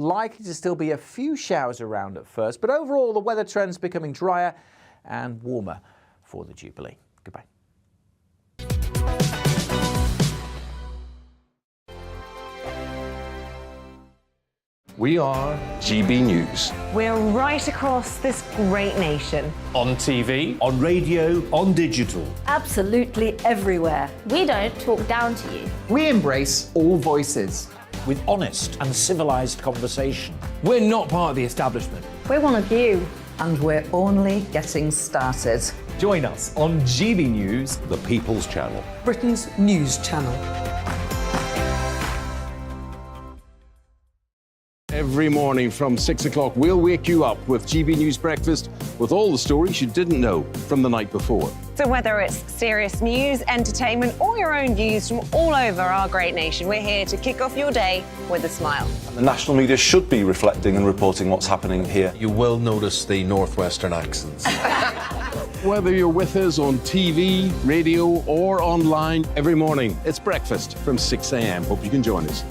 Likely to still be a few showers around at first, but overall the weather trend's becoming drier and warmer for the Jubilee. Goodbye. We are GB News. We're right across this great nation. On TV, on radio, on digital. Absolutely everywhere. We don't talk down to you. We embrace all voices. With honest and civilised conversation. We're not part of the establishment. We're one of you. And we're only getting started. Join us on GB News, The People's Channel. Britain's news channel. Every morning from 6 o'clock, we'll wake you up with GB News Breakfast with all the stories you didn't know from the night before. So whether it's serious news, entertainment, or your own news from all over our great nation, we're here to kick off your day with a smile. And the national media should be reflecting and reporting what's happening here. You will notice the northwestern accents. Whether you're with us on TV, radio, or online, every morning it's breakfast from 6 a.m. Hope you can join us.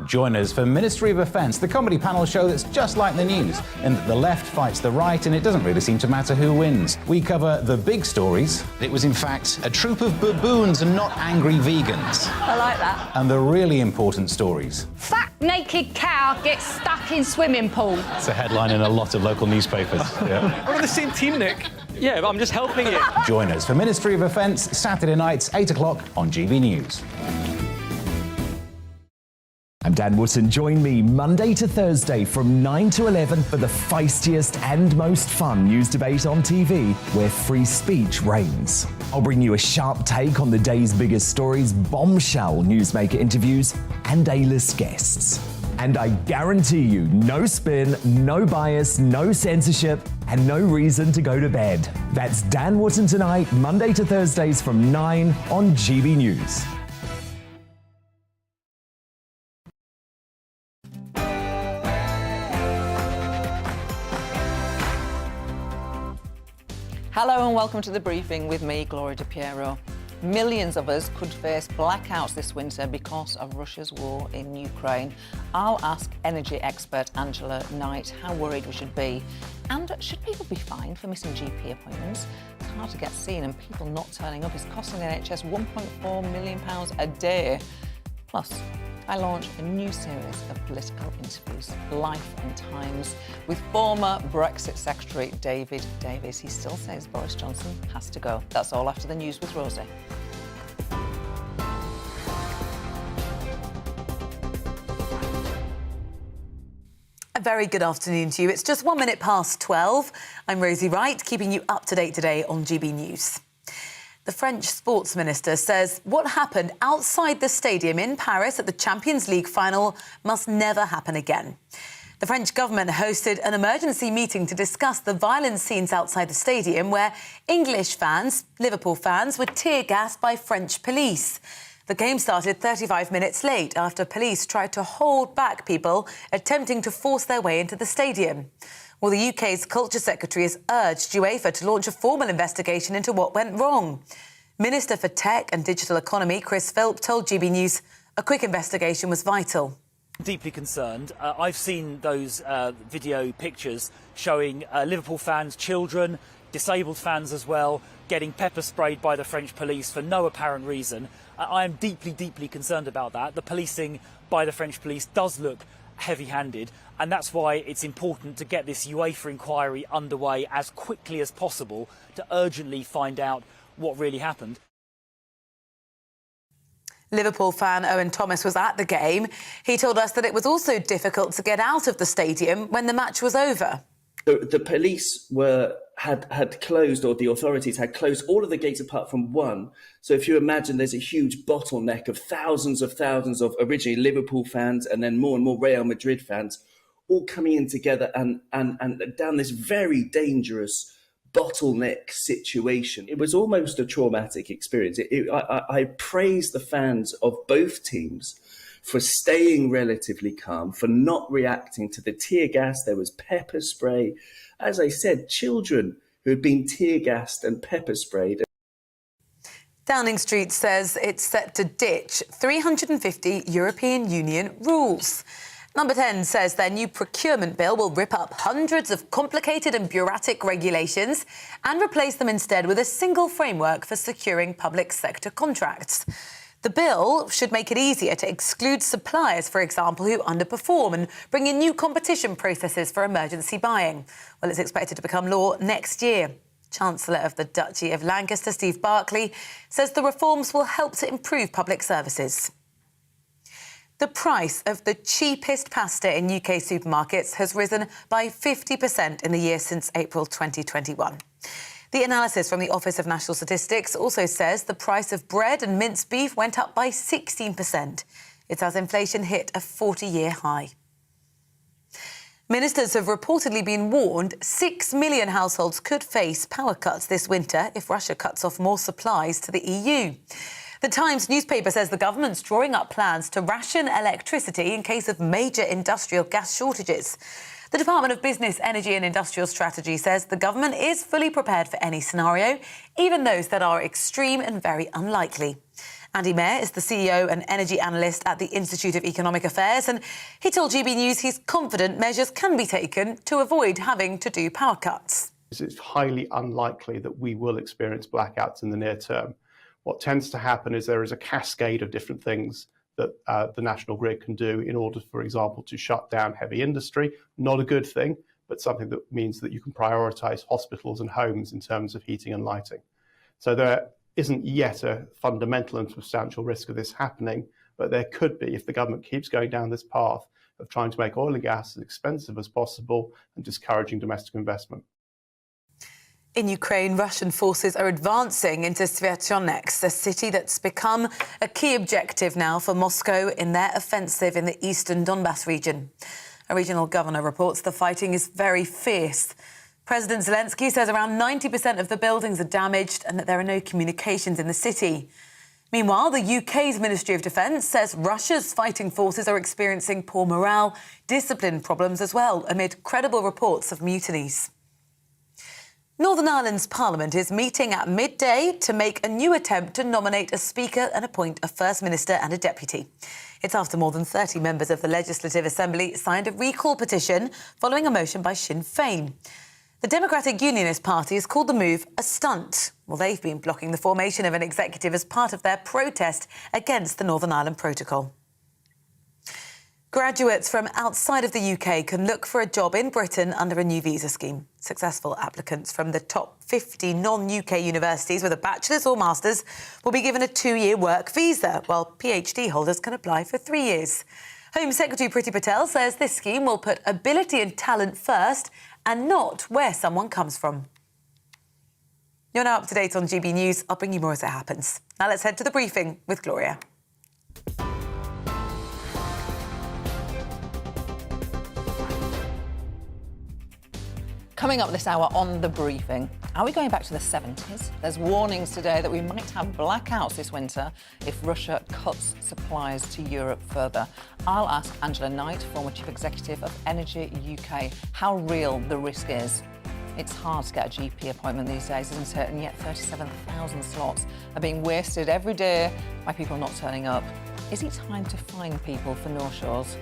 Join us for Ministry of Defence, the comedy panel show that's just like the news, in that the left fights the right and it doesn't really seem to matter who wins. We cover the big stories. It was in fact a troop of baboons and not angry vegans. I like that. And the really important stories. Fat naked cow gets stuck in swimming pool. It's a headline in a lot of local newspapers. Yeah. We're on the same team, Nick. Yeah, but I'm just helping you. Join us for Ministry of Defence, Saturday nights, 8 o'clock on GB News. I'm Dan Wootton. Join me Monday to Thursday from 9 to 11 for the feistiest and most fun news debate on TV, where free speech reigns. I'll bring you a sharp take on the day's biggest stories, bombshell newsmaker interviews, and A-list guests. And I guarantee you, no spin, no bias, no censorship, and no reason to go to bed. That's Dan Wootton tonight, Monday to Thursdays from 9 on GB News. Hello and welcome to the briefing with me, Gloria De Piero. Millions of us could face blackouts this winter because of Russia's war in Ukraine. I'll ask energy expert Angela Knight how worried we should be. And should people be fined for missing GP appointments? It's hard to get seen and people not turning up is costing the NHS £1.4 million a day. Plus, I launch a new series of political interviews, Life and Times, with former Brexit Secretary David Davis. He still says Boris Johnson has to go. That's all after the news with Rosie. A very good afternoon to you. It's just 1 minute past 12. I'm Rosie Wright, keeping you up to date today on GB News. The French sports minister says what happened outside the stadium in Paris at the Champions League final must never happen again. The French government hosted an emergency meeting to discuss the violent scenes outside the stadium where English fans, Liverpool fans, were tear-gassed by French police. The game started 35 minutes late after police tried to hold back people attempting to force their way into the stadium. Well, the UK's Culture Secretary has urged UEFA to launch a formal investigation into what went wrong. Minister for Tech and Digital Economy, Chris Philp, told GB News a quick investigation was vital. Deeply concerned. I've seen those video pictures showing Liverpool fans, children, disabled fans as well, getting pepper sprayed by the French police for no apparent reason. I am deeply, deeply concerned about that. The policing by the French police does look heavy-handed, and that's why it's important to get this UEFA inquiry underway as quickly as possible to urgently find out what really happened. Liverpool fan Owen Thomas was at the game. He told us that it was also difficult to get out of the stadium when the match was over. The police had closed, or the authorities had closed all of the gates apart from one. So if you imagine there's a huge bottleneck of thousands of originally Liverpool fans and then more and more Real Madrid fans all coming in together and down this very dangerous bottleneck situation. It was almost a traumatic experience. I praise the fans of both teams for staying relatively calm, for not reacting to the tear gas. There was pepper spray. As I said, children who had been tear gassed and pepper sprayed. Downing Street says it's set to ditch 350 European Union rules. Number 10 says their new procurement bill will rip up hundreds of complicated and bureaucratic regulations and replace them instead with a single framework for securing public sector contracts. The bill should make it easier to exclude suppliers, for example, who underperform and bring in new competition processes for emergency buying. Well, it's expected to become law next year. Chancellor of the Duchy of Lancaster, Steve Barclay, says the reforms will help to improve public services. The price of the cheapest pasta in UK supermarkets has risen by 50% in the year since April 2021. The analysis from the Office of National Statistics also says the price of bread and minced beef went up by 16%. It's as inflation hit a 40-year high. Ministers have reportedly been warned 6 million households could face power cuts this winter if Russia cuts off more supplies to the EU. The Times newspaper says the government's drawing up plans to ration electricity in case of major industrial gas shortages. The Department of Business, Energy and Industrial Strategy says the government is fully prepared for any scenario, even those that are extreme and very unlikely. Andy Mayer is the CEO and energy analyst at the Institute of Economic Affairs, and he told GB News he's confident measures can be taken to avoid having to do power cuts. It's highly unlikely that we will experience blackouts in the near term. What tends to happen is there is a cascade of different things that the national grid can do in order, for example, to shut down heavy industry. Not a good thing, but something that means that you can prioritise hospitals and homes in terms of heating and lighting. So there isn't yet a fundamental and substantial risk of this happening, but there could be if the government keeps going down this path of trying to make oil and gas as expensive as possible and discouraging domestic investment. In Ukraine, Russian forces are advancing into Sviatonex, a city that's become a key objective now for Moscow in their offensive in the eastern Donbas region. A regional governor reports the fighting is very fierce. President Zelensky says around 90% of the buildings are damaged and that there are no communications in the city. Meanwhile, the UK's Ministry of Defence says Russia's fighting forces are experiencing poor morale, discipline problems as well, amid credible reports of mutinies. Northern Ireland's Parliament is meeting at midday to make a new attempt to nominate a Speaker and appoint a First Minister and a Deputy. It's after more than 30 members of the Legislative Assembly signed a recall petition following a motion by Sinn Féin. The Democratic Unionist Party has called the move a stunt. Well, they've been blocking the formation of an executive as part of their protest against the Northern Ireland Protocol. Graduates from outside of the UK can look for a job in Britain under a new visa scheme. Successful applicants from the top 50 non-UK universities with a bachelor's or master's will be given a 2-year work visa, while PhD holders can apply for 3 years. Home Secretary Priti Patel says this scheme will put ability and talent first and not where someone comes from. You're now up to date on GB News. I'll bring you more as it happens. Now let's head to the briefing with Gloria. Coming up this hour on The Briefing, are we going back to the 70s? There's warnings today that we might have blackouts this winter if Russia cuts supplies to Europe further. I'll ask Angela Knight, former Chief Executive of Energy UK, how real the risk is. It's hard to get a GP appointment these days, isn't it? And yet 37,000 slots are being wasted every day by people not turning up. Is it time to fine people for no-shows?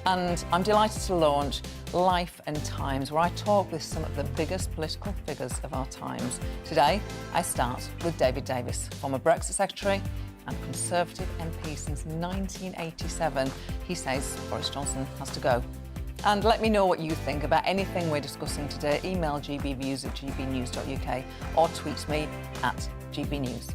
And I'm delighted to launch Life and Times, where I talk with some of the biggest political figures of our times. Today, I start with David Davis, former Brexit Secretary and Conservative MP since 1987. He says Boris Johnson has to go. And let me know what you think about anything we're discussing today. Email gbviews@gbnews.uk or tweet me at gbnews.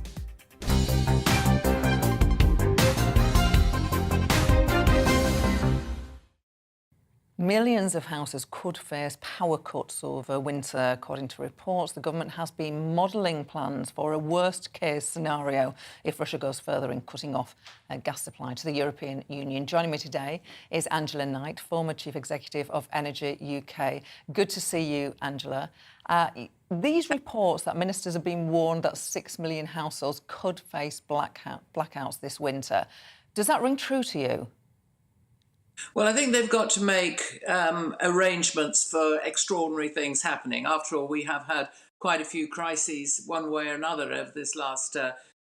Millions of houses could face power cuts over winter. According to reports, the government has been modelling plans for a worst-case scenario if Russia goes further in cutting off gas supply to the European Union. Joining me today is Angela Knight, former Chief Executive of Energy UK. Good to see you, Angela. These reports that ministers have been warned that 6 million households could face blackouts this winter, does that ring true to you? Well, I think they've got to make arrangements for extraordinary things happening. After all, we have had quite a few crises one way or another over this last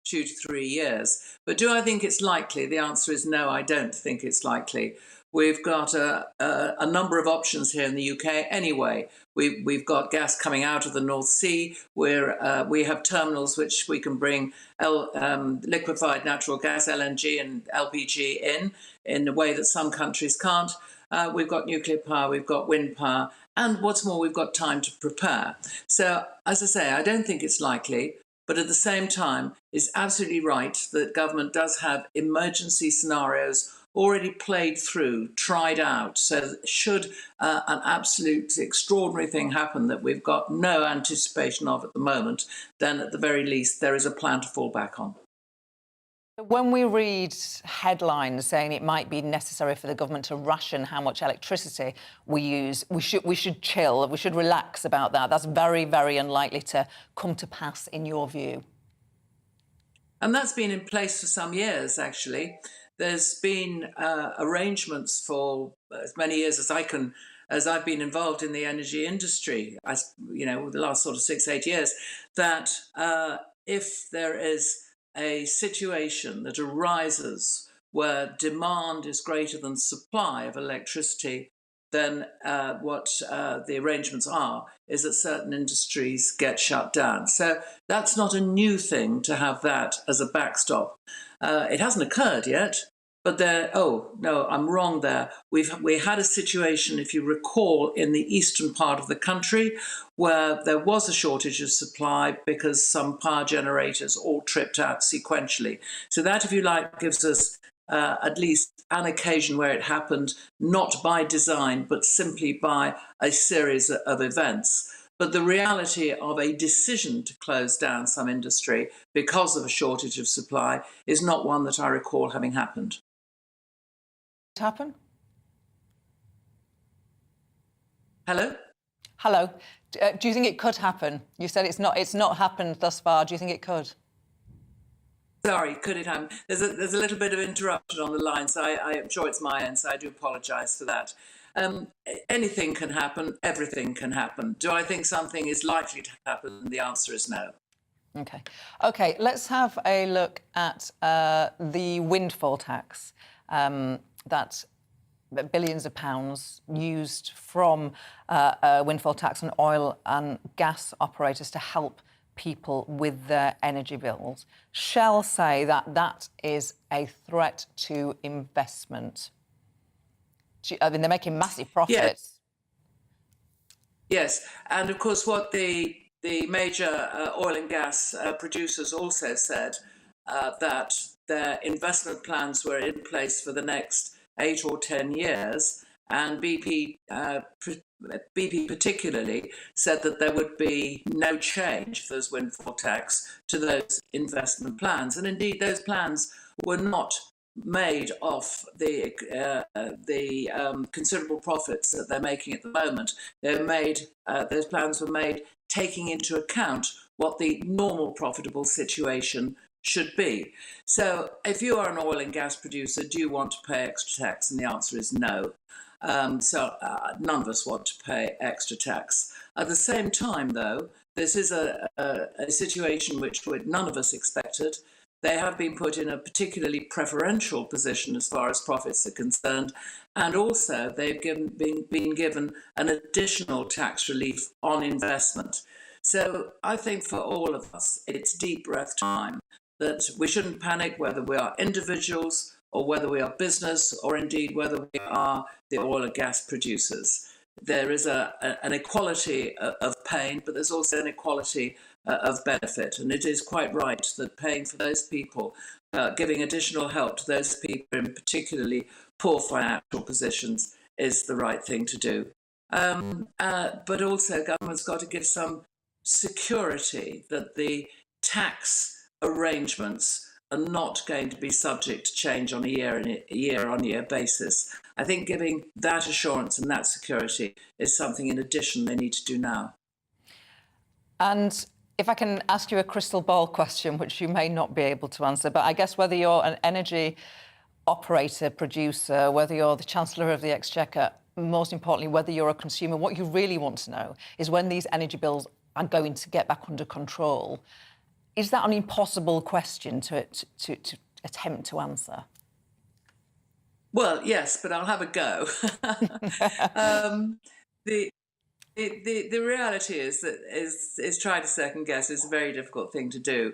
2 to 3 years. But do I think it's likely? The answer is no, I don't think it's likely. We've got a number of options here in the UK anyway. We've got gas coming out of the North Sea, where we have terminals which we can bring liquefied natural gas, LNG and LPG in a way that some countries can't. We've got nuclear power, we've got wind power, and what's more, we've got time to prepare. So, as I say, I don't think it's likely, but at the same time, it's absolutely right that government does have emergency scenarios already played through, tried out. So should an absolute extraordinary thing happen that we've got no anticipation of at the moment, then at the very least, there is a plan to fall back on. When we read headlines saying it might be necessary for the government to ration how much electricity we use, we should chill, we should relax about that. That's very, very unlikely to come to pass, in your view. And that's been in place for some years, actually. There's been arrangements for as many years as I've been involved in the energy industry, the last sort of 6-8 years, that if there is a situation that arises where demand is greater than supply of electricity, then what the arrangements are is that certain industries get shut down. So that's not a new thing to have that as a backstop. It hasn't occurred yet, but I'm wrong there. We had a situation, if you recall, in the eastern part of the country where there was a shortage of supply because some power generators all tripped out sequentially. So that, if you like, gives us at least an occasion where it happened, not by design, but simply by a series of events. But the reality of a decision to close down some industry because of a shortage of supply is not one that I recall having happened. Happen? Hello? Hello. Do you think it could happen? You said it's not happened thus far. Do you think it could? Sorry, could it happen? There's a little bit of interruption on the line, so I'm sure it's my end, so I do apologise for that. Anything can happen, everything can happen. Do I think something is likely to happen? The answer is no. OK, let's have a look at the windfall tax that billions of pounds used from windfall tax on oil and gas operators to help people with their energy bills. Shell say that that is a threat to investment. I mean, they're making massive profits. Yes, and of course what the major oil and gas producers also said, that their investment plans were in place for the next 8 or 10 years, and BP particularly said that there would be no change for those windfall tax to those investment plans. And indeed, those plans were not made off the considerable profits that they're making at the moment. Those plans were made taking into account what the normal profitable situation should be. So if you are an oil and gas producer, do you want to pay extra tax? And the answer is no. None of us want to pay extra tax. At the same time, though, this is a situation which none of us expected. They have been put in a particularly preferential position as far as profits are concerned, and also they've been given an additional tax relief on investment. So I think for all of us, it's deep breath time, that we shouldn't panic whether we are individuals or whether we are business, or indeed whether we are the oil and gas producers. There is an equality of pain, but there's also an equality of benefit. And it is quite right that paying for those people, giving additional help to those people in particularly poor financial positions, is the right thing to do. But also government's got to give some security that the tax arrangements are not going to be subject to change on a year-on-year basis. I think giving that assurance and that security is something in addition they need to do now. And if I can ask you a crystal ball question, which you may not be able to answer, but I guess whether you're an energy operator, producer, whether you're the Chancellor of the Exchequer, most importantly, whether you're a consumer, what you really want to know is when these energy bills are going to get back under control. Is that an impossible question to attempt to answer? Well, yes, but I'll have a go. The reality is that is trying to second guess is a very difficult thing to do.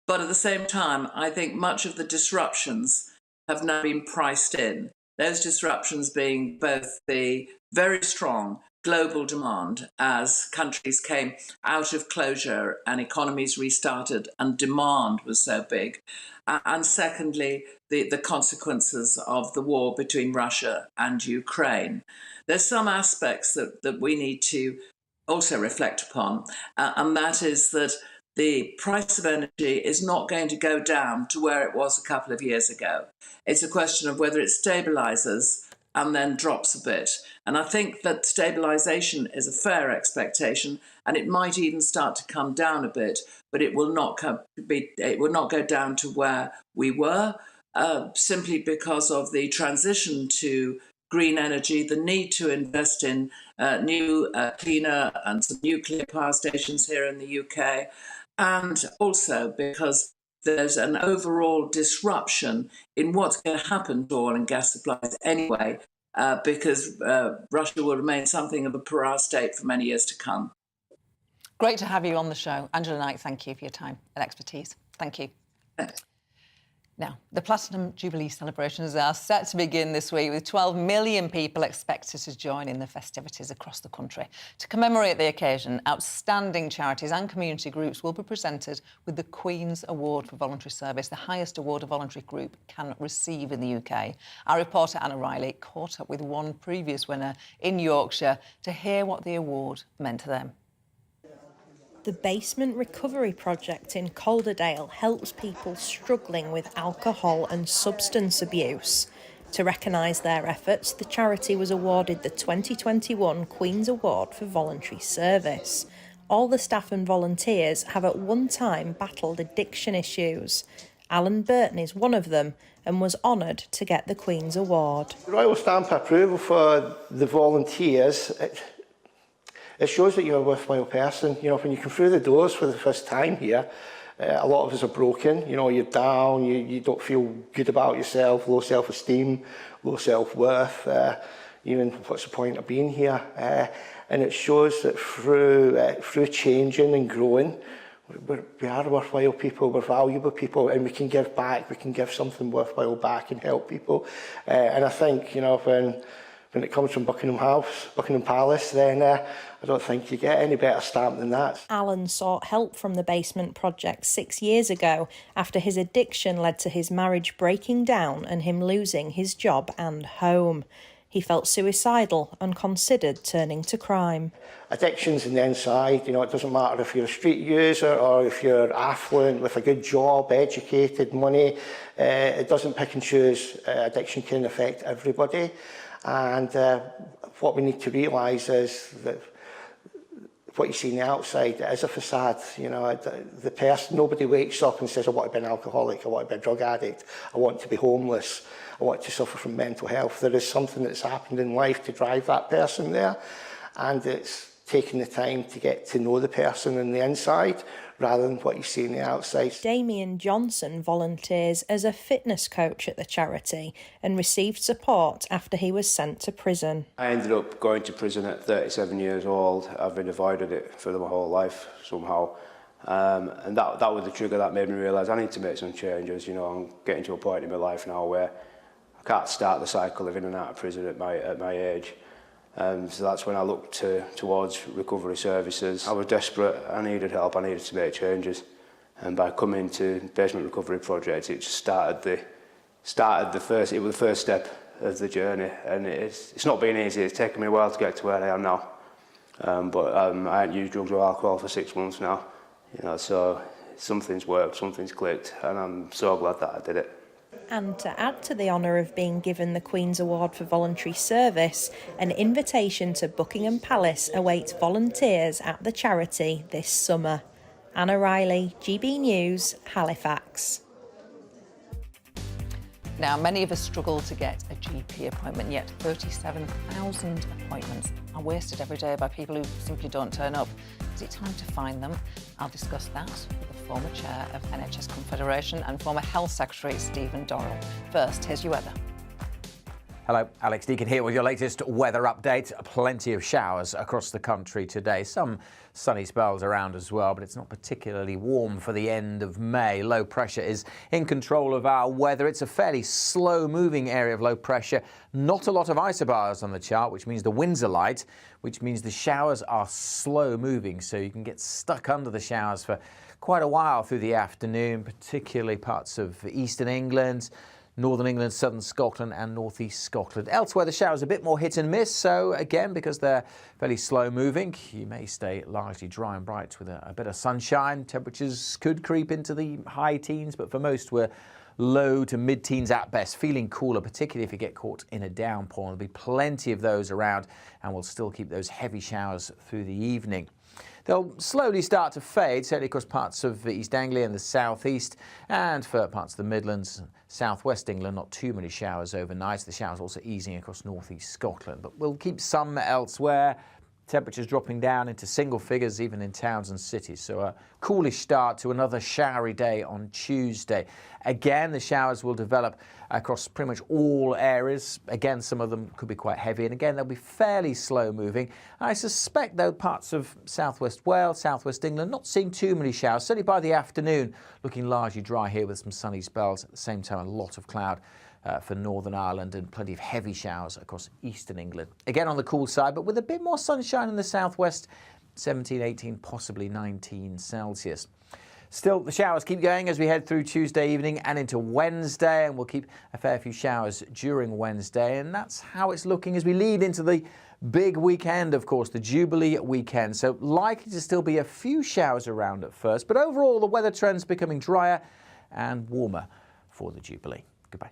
But at the same time, I think much of the disruptions have now been priced in. Those disruptions being both the very strong global demand as countries came out of closure and economies restarted and demand was so big. And secondly, the consequences of the war between Russia and Ukraine. There's some aspects that we need to also reflect upon, and that is that the price of energy is not going to go down to where it was a couple of years ago. It's a question of whether it stabilises and then drops a bit. And I think that stabilisation is a fair expectation, and it might even start to come down a bit, but it will not go down to where we were, simply because of the transition to green energy, the need to invest in new, cleaner and some nuclear power stations here in the UK, and also because there's an overall disruption in what's going to happen to oil and gas supplies anyway, because Russia will remain something of a pariah state for many years to come. Great to have you on the show. Angela Knight, thank you for your time and expertise. Thank you. Now, the Platinum Jubilee celebrations are set to begin this week, with 12 million people expected to join in the festivities across the country. To commemorate the occasion, outstanding charities and community groups will be presented with the Queen's Award for Voluntary Service, the highest award a voluntary group can receive in the UK. Our reporter Anna Riley caught up with one previous winner in Yorkshire to hear what the award meant to them. The Basement Recovery Project in Calderdale helps people struggling with alcohol and substance abuse. To recognise their efforts, the charity was awarded the 2021 Queen's Award for Voluntary Service. All the staff and volunteers have at one time battled addiction issues. Alan Burton is one of them and was honoured to get the Queen's Award. The Royal Stamp of Approval for the volunteers, it shows that you're a worthwhile person. You know, when you come through the doors for the first time here, a lot of us are broken. You know, you're down, you don't feel good about yourself, low self-esteem, low self-worth. Even what's the point of being here? And it shows that through changing and growing, we are worthwhile people, we're valuable people, and we can give back, we can give something worthwhile back and help people. And I think, you know, when it comes from Buckingham Palace, then I don't think you get any better stamp than that. Alan sought help from the Basement Project 6 years ago after his addiction led to his marriage breaking down and him losing his job and home. He felt suicidal and considered turning to crime. Addiction's on the inside. You know, it doesn't matter if you're a street user or if you're affluent with a good job, educated, money. It doesn't pick and choose. Addiction can affect everybody. And what we need to realise is that what you see on the outside is a facade. You know, the person, nobody wakes up and says, I want to be an alcoholic, I want to be a drug addict, I want to be homeless, I want to suffer from mental health. There is something that's happened in life to drive that person there, and it's taking the time to get to know the person on the inside rather than what you see on the outside. Damien Johnson volunteers as a fitness coach at the charity and received support after he was sent to prison. I ended up going to prison at 37 years old. I've been avoided it for my whole life somehow. And that was the trigger that made me realise I need to make some changes. You know, I'm getting to a point in my life now where I can't start the cycle of in and out of prison at my age. So that's when I looked towards recovery services. I was desperate, I needed help, I needed to make changes. And by coming to Basement Recovery Project, it just it was the first step of the journey. And it's not been easy, it's taken me a while to get to where I am now. But I haven't used drugs or alcohol for 6 months now. You know, so something's worked, something's clicked, and I'm so glad that I did it. And to add to the honour of being given the Queen's Award for Voluntary Service, an invitation to Buckingham Palace awaits volunteers at the charity this summer. Anna Riley, GB News, Halifax. Now, many of us struggle to get a GP appointment, yet 37,000 appointments are wasted every day by people who simply don't turn up. Is it time to find them? I'll discuss that with a former chair of NHS Confederation and former Health Secretary Stephen Dorrell. First, here's your weather. Hello, Alex Deakin here with your latest weather update. Plenty of showers across the country today. Some sunny spells around as well, but it's not particularly warm for the end of May. Low pressure is in control of our weather. It's a fairly slow-moving area of low pressure. Not a lot of isobars on the chart, which means the winds are light, which means the showers are slow-moving, so you can get stuck under the showers for quite a while through the afternoon, particularly parts of eastern England, Northern England, southern Scotland and northeast Scotland. Elsewhere, the showers are a bit more hit and miss, so again, because they're fairly slow moving, you may stay largely dry and bright with a bit of sunshine. Temperatures could creep into the high teens, but for most we're low to mid-teens at best, feeling cooler, particularly if you get caught in a downpour. There'll be plenty of those around, and we'll still keep those heavy showers through the evening. They'll slowly start to fade, certainly across parts of East Anglia and the southeast, and for parts of the Midlands, southwest England, not too many showers overnight. The showers also easing across northeast Scotland, but we'll keep some elsewhere. Temperatures dropping down into single figures even in towns and cities. So a coolish start to another showery day on Tuesday. Again, the showers will develop across pretty much all areas. Again, some of them could be quite heavy, and again, they'll be fairly slow moving. I suspect, though, parts of southwest Wales, southwest England, not seeing too many showers. Certainly by the afternoon, looking largely dry here with some sunny spells. At the same time, a lot of cloud for Northern Ireland and plenty of heavy showers across eastern England. Again on the cool side, but with a bit more sunshine in the southwest, 17, 18, possibly 19 Celsius. Still, the showers keep going as we head through Tuesday evening and into Wednesday, and we'll keep a fair few showers during Wednesday, and that's how it's looking as we lead into the big weekend, of course, the Jubilee weekend. So likely to still be a few showers around at first, but overall the weather trends becoming drier and warmer for the Jubilee. Goodbye.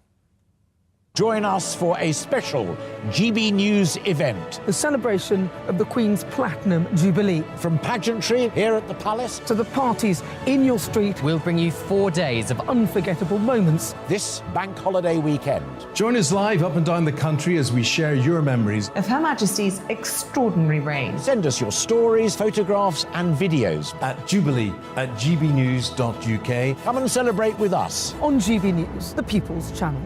Join us for a special GB News event. The celebration of the Queen's Platinum Jubilee. From pageantry here at the Palace to the parties in your street. We'll bring you 4 days of unforgettable moments. This bank holiday weekend. Join us live up and down the country as we share your memories of Her Majesty's extraordinary reign. Send us your stories, photographs and videos at jubilee@gbnews.uk. Come and celebrate with us on GB News, the People's Channel.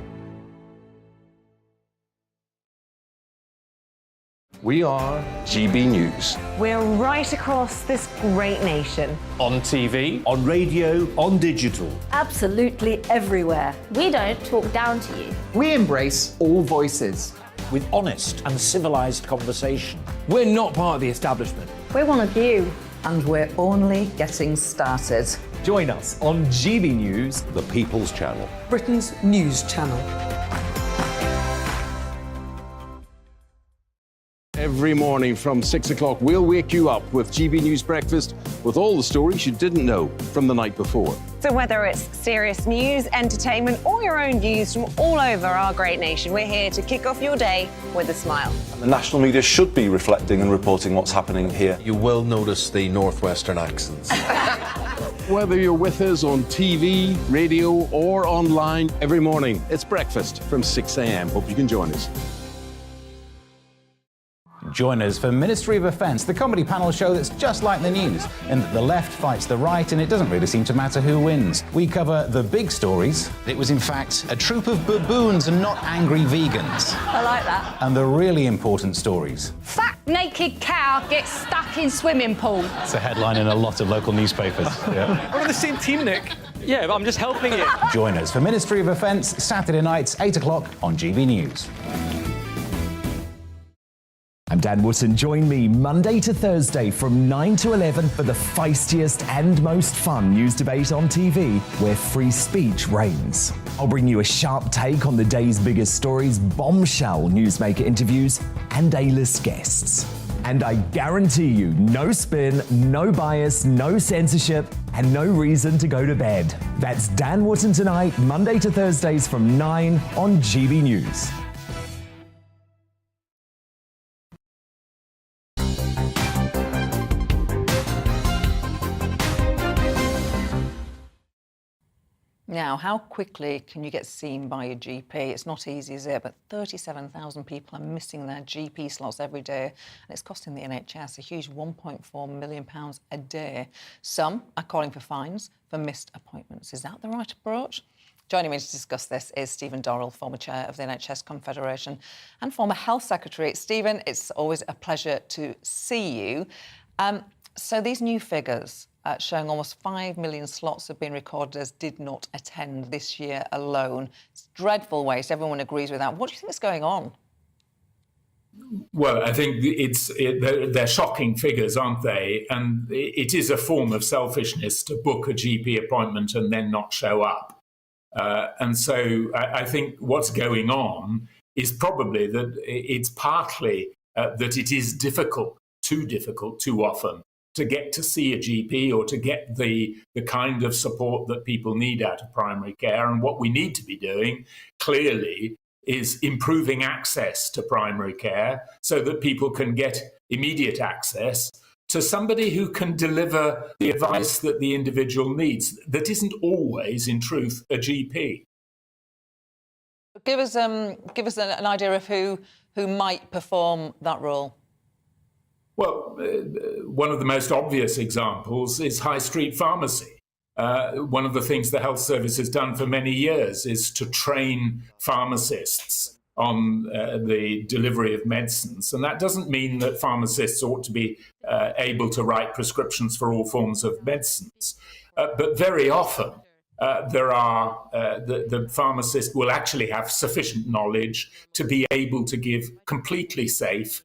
We are GB News. We're right across this great nation. On TV, on radio, on digital. Absolutely everywhere. We don't talk down to you. We embrace all voices. With honest and civilised conversation. We're not part of the establishment. We're one of you. And we're only getting started. Join us on GB News, the People's Channel. Britain's news channel. Every morning from 6 o'clock, we'll wake you up with GB News Breakfast with all the stories you didn't know from the night before. So whether it's serious news, entertainment, or your own views from all over our great nation, we're here to kick off your day with a smile. The national media should be reflecting and reporting what's happening here. You will notice the northwestern accents. Whether you're with us on TV, radio, or online, every morning, it's breakfast from 6 a.m. Hope you can join us. Join us for Ministry of Offence, the comedy panel show that's just like the news, in that the left fights the right and it doesn't really seem to matter who wins. We cover the big stories. It was in fact a troop of baboons and not angry vegans. I like that. And the really important stories. Fat naked cow gets stuck in swimming pool. It's a headline in a lot of local newspapers. Yeah. We're on the same team, Nick. Yeah, but I'm just helping you. Join us for Ministry of Offence, Saturday nights, 8 o'clock on GB News. I'm Dan Wootton. Join me Monday to Thursday from 9 to 11 for the feistiest and most fun news debate on TV, where free speech reigns. I'll bring you a sharp take on the day's biggest stories, bombshell newsmaker interviews, and A-list guests. And I guarantee you, no spin, no bias, no censorship, and no reason to go to bed. That's Dan Wootton tonight, Monday to Thursdays from 9 on GB News. Now, how quickly can you get seen by a GP? It's not easy, is it? But 37,000 people are missing their GP slots every day, and it's costing the NHS a huge £1.4 million a day. Some are calling for fines for missed appointments. Is that the right approach? Joining me to discuss this is Stephen Dorrell, former chair of the NHS Confederation and former Health Secretary. Stephen, it's always a pleasure to see you. So these new figures showing almost 5 million slots have been recorded as did not attend this year alone. It's dreadful waste. Everyone agrees with that. What do you think is going on? Well, I think they're shocking figures, aren't they? And it is a form of selfishness to book a GP appointment and then not show up. And so I think what's going on is probably that it's partly that it is difficult, too often, to get to see a GP or to get the kind of support that people need out of primary care. And what we need to be doing, clearly, is improving access to primary care so that people can get immediate access to somebody who can deliver the advice that the individual needs. That isn't always, in truth, a GP. Give us an idea of who might perform that role. Well, one of the most obvious examples is high street pharmacy. One of the things the health service has done for many years is to train pharmacists on the delivery of medicines. And that doesn't mean that pharmacists ought to be able to write prescriptions for all forms of medicines. But very often, the pharmacist will actually have sufficient knowledge to be able to give completely safe,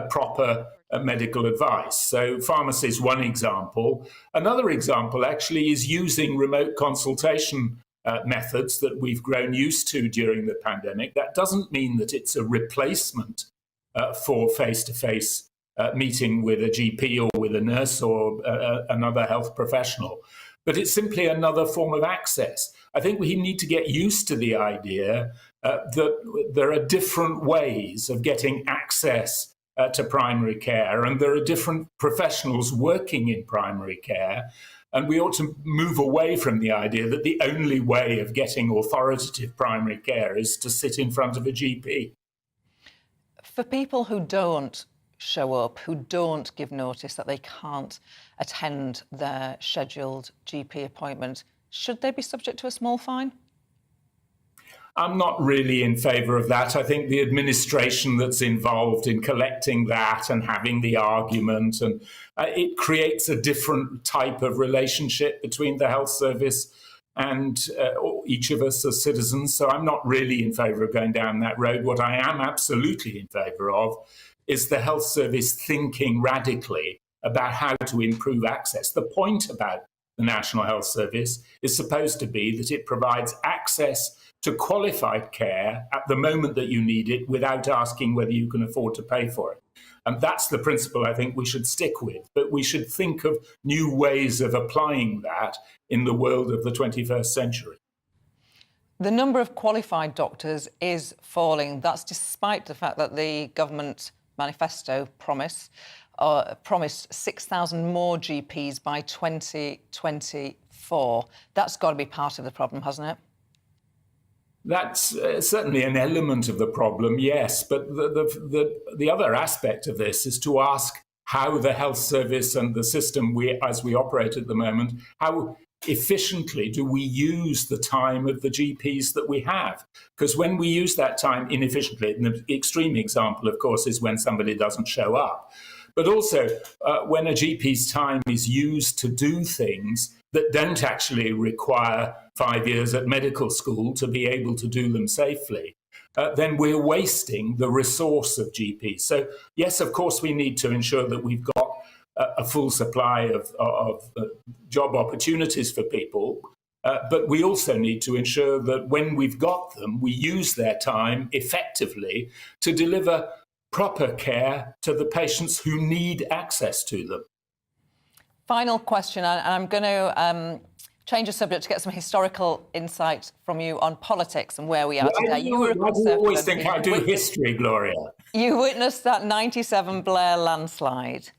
proper medical advice. So pharmacy is one example. Another example actually is using remote consultation methods that we've grown used to during the pandemic. That doesn't mean that it's a replacement for face-to-face meeting with a GP or with a nurse or another health professional, but it's simply another form of access. I think we need to get used to the idea that there are different ways of getting access to primary care, and there are different professionals working in primary care, and we ought to move away from the idea that the only way of getting authoritative primary care is to sit in front of a GP. For people who don't show up, who don't give notice that they can't attend their scheduled GP appointment, should they be subject to a small fine? I'm not really in favour of that. I think the administration that's involved in collecting that and having the argument, and it creates a different type of relationship between the health service and each of us as citizens. So I'm not really in favour of going down that road. What I am absolutely in favour of is the health service thinking radically about how to improve access. The point about the National Health Service is supposed to be that it provides access to qualified care at the moment that you need it without asking whether you can afford to pay for it. And that's the principle I think we should stick with. But we should think of new ways of applying that in the world of the 21st century. The number of qualified doctors is falling. That's despite the fact that the government manifesto promised 6,000 more GPs by 2024. That's got to be part of the problem, hasn't it? That's certainly an element of the problem, yes. But the other aspect of this is to ask how the health service and the system as we operate at the moment, how efficiently do we use the time of the GPs that we have? Because when we use that time inefficiently, and the extreme example, of course, is when somebody doesn't show up. But also, when a GP's time is used to do things that don't actually require 5 years at medical school to be able to do them safely, then we're wasting the resource of GPs. So, yes, of course, we need to ensure that we've got a full supply of job opportunities for people, but we also need to ensure that when we've got them, we use their time effectively to deliver proper care to the patients who need access to them. Final question, and I'm going to change the subject to get some historical insight from you on politics and where we are today. You always think I do history, Gloria. You witnessed that 97 Blair landslide.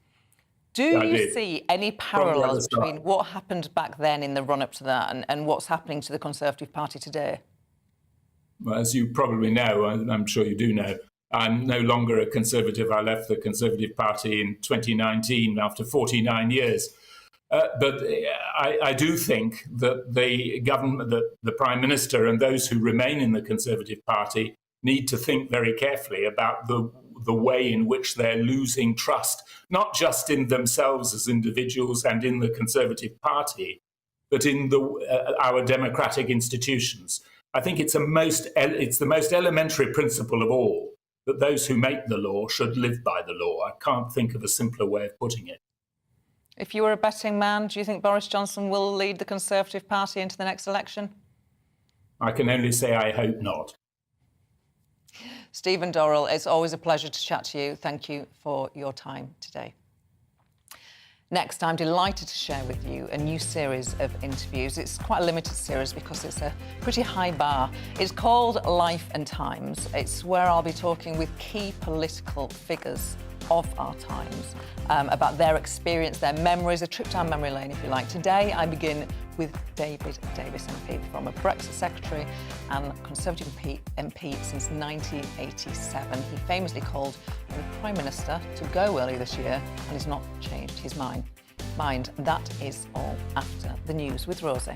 Do you see any parallels between what happened back then in the run-up to that and what's happening to the Conservative Party today? Well, as you probably know, I'm sure you do know, I'm no longer a Conservative. I left the Conservative Party in 2019 after 49 years. But I do think that the government, the Prime Minister and those who remain in the Conservative Party need to think very carefully about the way in which they're losing trust, not just in themselves as individuals and in the Conservative Party, but in our democratic institutions. I think it's the most elementary principle of all, that those who make the law should live by the law. I can't think of a simpler way of putting it. If you were a betting man, do you think Boris Johnson will lead the Conservative Party into the next election? I can only say I hope not. Stephen Dorrell, it's always a pleasure to chat to you. Thank you for your time today. Next, I'm delighted to share with you a new series of interviews. It's quite a limited series because it's a pretty high bar. It's called Life and Times. It's where I'll be talking with key political figures of our times about their experience, their memories, a trip down memory lane, if you like. Today, I begin with David Davis MP, former Brexit Secretary and Conservative MP since 1987. He famously called on the Prime Minister to go early this year, and he's not changed his mind. That is all after the news with Rosie.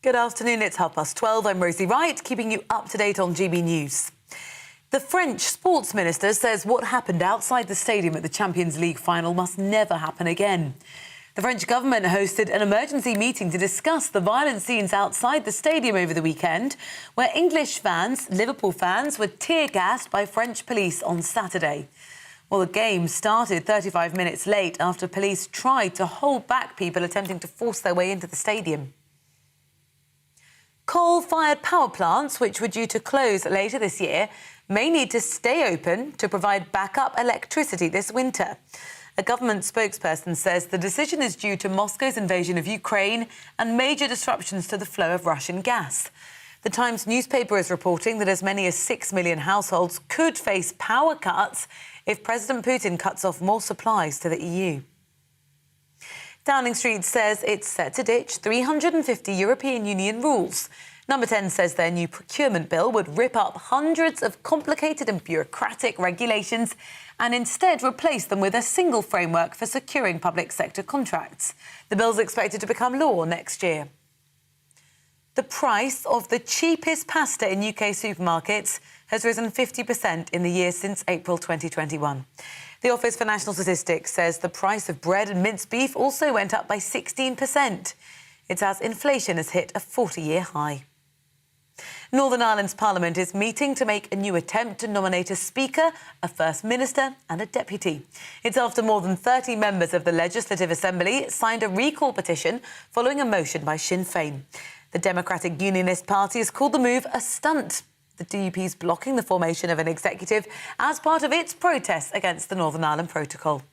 Good afternoon, it's 12:30. I'm Rosie Wright, keeping you up to date on GB News. The French sports minister says what happened outside the stadium at the Champions League final must never happen again. The French government hosted an emergency meeting to discuss the violent scenes outside the stadium over the weekend, where English fans, Liverpool fans, were tear-gassed by French police on Saturday. Well, the game started 35 minutes late after police tried to hold back people attempting to force their way into the stadium. Coal-fired power plants, which were due to close later this year, may need to stay open to provide backup electricity this winter. A government spokesperson says the decision is due to Moscow's invasion of Ukraine and major disruptions to the flow of Russian gas. The Times newspaper is reporting that as many as 6 million households could face power cuts if President Putin cuts off more supplies to the EU. Downing Street says it's set to ditch 350 European Union rules. Number 10 says their new procurement bill would rip up hundreds of complicated and bureaucratic regulations and instead replace them with a single framework for securing public sector contracts. The bill's expected to become law next year. The price of the cheapest pasta in UK supermarkets has risen 50% in the year since April 2021. The Office for National Statistics says the price of bread and minced beef also went up by 16%. It's as inflation has hit a 40-year high. Northern Ireland's Parliament is meeting to make a new attempt to nominate a Speaker, a First Minister and a Deputy. It's after more than 30 members of the Legislative Assembly signed a recall petition following a motion by Sinn Féin. The Democratic Unionist Party has called the move a stunt. The DUP is blocking the formation of an executive as part of its protests against the Northern Ireland Protocol.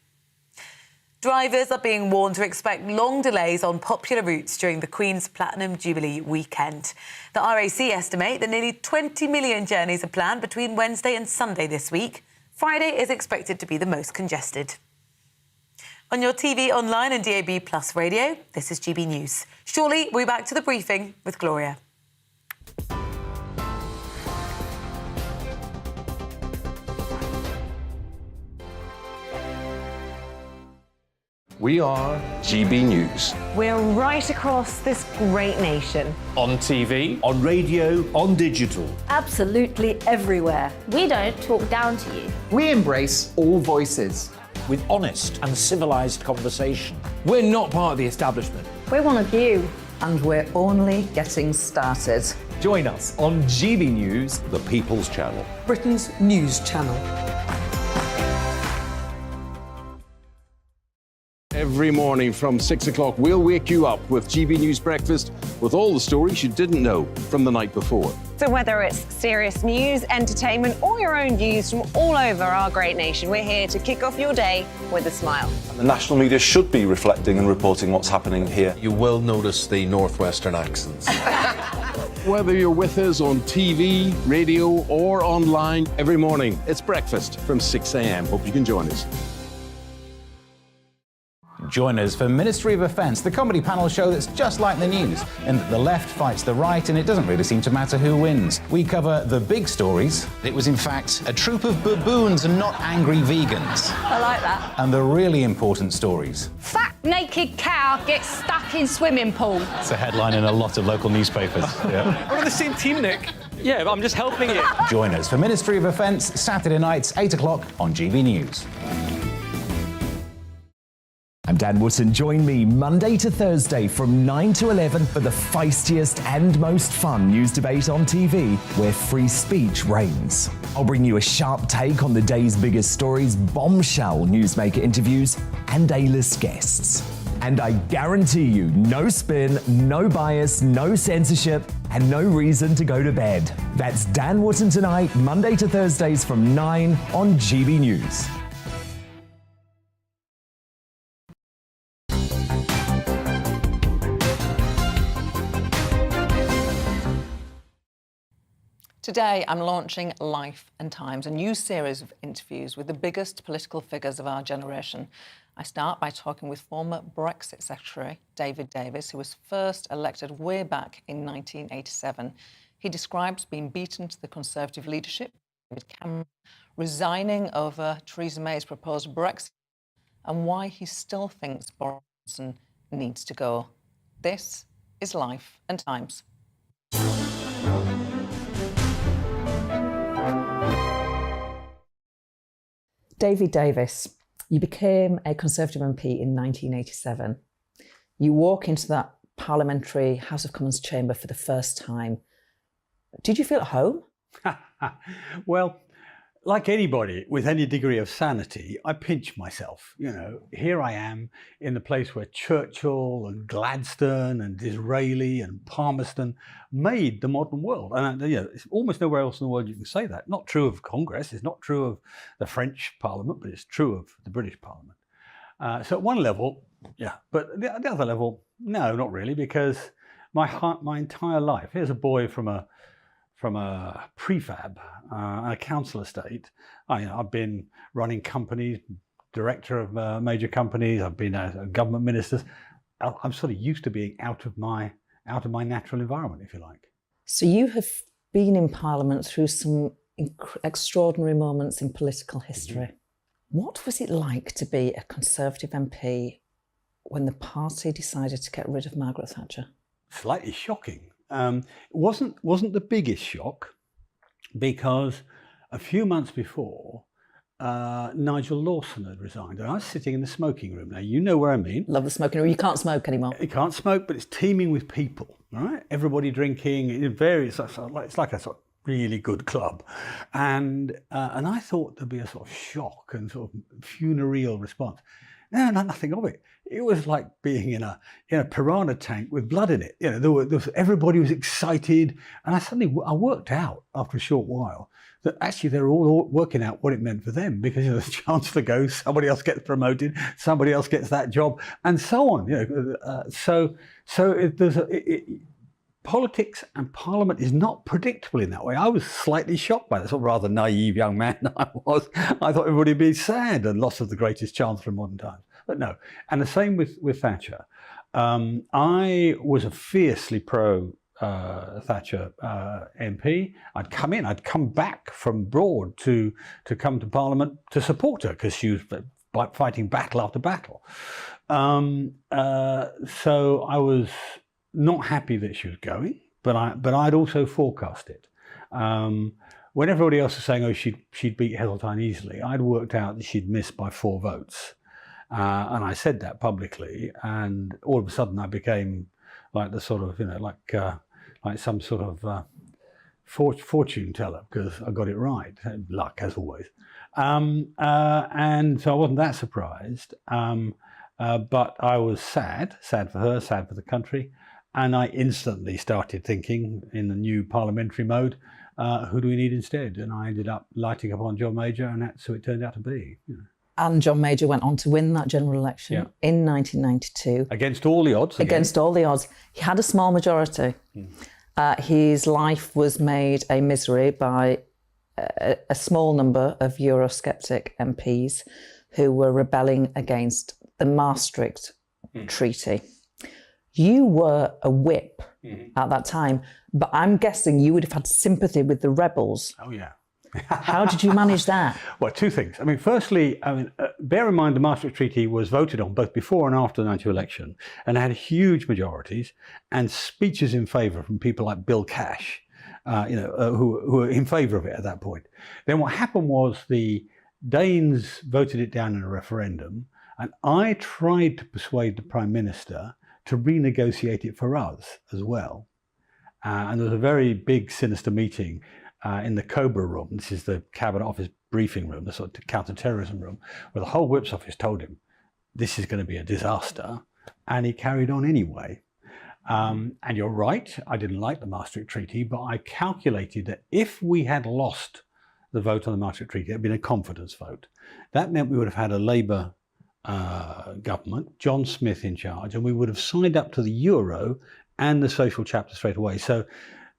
Drivers are being warned to expect long delays on popular routes during the Queen's Platinum Jubilee weekend. The RAC estimate that nearly 20 million journeys are planned between Wednesday and Sunday this week. Friday is expected to be the most congested. On your TV, online and DAB+ radio, this is GB News. Shortly, we'll be back to the briefing with Gloria. We are GB News. We're right across this great nation. On TV, on radio, on digital. Absolutely everywhere. We don't talk down to you. We embrace all voices. With honest and civilised conversation. We're not part of the establishment. We're one of you. And we're only getting started. Join us on GB News, the People's Channel. Britain's news channel. Every morning from 6 o'clock, we'll wake you up with GB News Breakfast with all the stories you didn't know from the night before. So whether it's serious news, entertainment, or your own views from all over our great nation, we're here to kick off your day with a smile. The national media should be reflecting and reporting what's happening here. You will notice the northwestern accents. Whether you're with us on TV, radio, or online, every morning, it's breakfast from 6 a.m. Hope you can join us. Join us for Ministry of Offence, the comedy panel show that's just like the news, in that the left fights the right and it doesn't really seem to matter who wins. We cover the big stories. It was in fact a troop of baboons and not angry vegans. I like that. And the really important stories. Fat naked cow gets stuck in swimming pool. It's a headline in a lot of local newspapers. Yeah. We're on the same team, Nick. Yeah, but I'm just helping you. Join us for Ministry of Offence, Saturday nights, 8 o'clock on GB News. I'm Dan Wootton. Join me Monday to Thursday from 9 to 11 for the feistiest and most fun news debate on TV, where free speech reigns. I'll bring you a sharp take on the day's biggest stories, bombshell newsmaker interviews, and A-list guests. And I guarantee you, no spin, no bias, no censorship, and no reason to go to bed. That's Dan Wootton tonight, Monday to Thursdays from 9 on GB News. Today, I'm launching Life and Times, a new series of interviews with the biggest political figures of our generation. I start by talking with former Brexit Secretary David Davis, who was first elected way back in 1987. He describes being beaten to the Conservative leadership, David Cameron, resigning over Theresa May's proposed Brexit, and why he still thinks Boris Johnson needs to go. This is Life and Times. David Davis, you became a Conservative MP in 1987. You walk into that parliamentary House of Commons chamber for the first time. Did you feel at home? Well, like anybody with any degree of sanity, I pinch myself. You know, here I am in the place where Churchill and Gladstone and Disraeli and Palmerston made the modern world. And it's almost nowhere else in the world you can say that. Not true of Congress, it's not true of the French Parliament, but it's true of the British Parliament. So at one level, yeah, but the other level, no, not really, because my entire life, here's a boy from a prefab, a council estate. I've been running companies, director of major companies. I've been a government minister. I'm sort of used to being out of my natural environment, if you like. So you have been in Parliament through some extraordinary moments in political history. Mm-hmm. What was it like to be a Conservative MP when the party decided to get rid of Margaret Thatcher? Slightly shocking. It wasn't the biggest shock, because a few months before, Nigel Lawson had resigned, and I was sitting in the smoking room. Now, you know where I mean. Love the smoking room. You can't smoke anymore. You can't smoke, but it's teeming with people, right? Everybody drinking. It varies. It's like a sort of really good club, and I thought there'd be a sort of shock and sort of funereal response. No, nothing of it. It was like being in a piranha tank with blood in it. You know, everybody was excited, and I worked out after a short while that actually they were all working out what it meant for them, because the Chancellor goes, somebody else gets promoted, somebody else gets that job, and so on. Politics and Parliament is not predictable in that way. I was slightly shocked by that, sort of rather naive young man I was. I thought everybody would be sad and loss of the greatest Chancellor in modern times. But no. And the same with Thatcher. I was a fiercely pro Thatcher MP. I'd come back from abroad to come to Parliament to support her, because she was fighting battle after battle. So I was not happy that she was going, but I'd also forecast it. When everybody else was saying, oh, she'd beat Heseltine easily, I'd worked out that she'd miss by 4 votes. And I said that publicly, and all of a sudden I became like the sort of, like some sort of fortune teller, because I got it right. Luck, as always. And so I wasn't that surprised. But I was sad for her, sad for the country. And I instantly started thinking in the new parliamentary mode, who do we need instead? And I ended up lighting upon John Major, and that's who it turned out to be. And John Major went on to win that general election in 1992. Against all the odds. Against all the odds. He had a small majority. His life was made a misery by a small number of Eurosceptic MPs who were rebelling against the Maastricht Treaty. You were a whip at that time, but I'm guessing you would have had sympathy with the rebels. Oh, yeah. How did you manage that? Well, two things. I mean, firstly, bear in mind the Maastricht Treaty was voted on both before and after the 92 election and had huge majorities and speeches in favour from people like Bill Cash, who were in favour of it at that point. Then what happened was the Danes voted it down in a referendum, and I tried to persuade the Prime Minister to renegotiate it for us as well. And there was a very big, sinister meeting in the Cobra room. This is the Cabinet Office briefing room, the sort of counter-terrorism room, where the whole Whip's office told him, this is going to be a disaster. And he carried on anyway. And you're right, I didn't like the Maastricht Treaty, but I calculated that if we had lost the vote on the Maastricht Treaty, it had been a confidence vote. That meant we would have had a Labour government, John Smith in charge, and we would have signed up to the euro and the social chapter straight away. So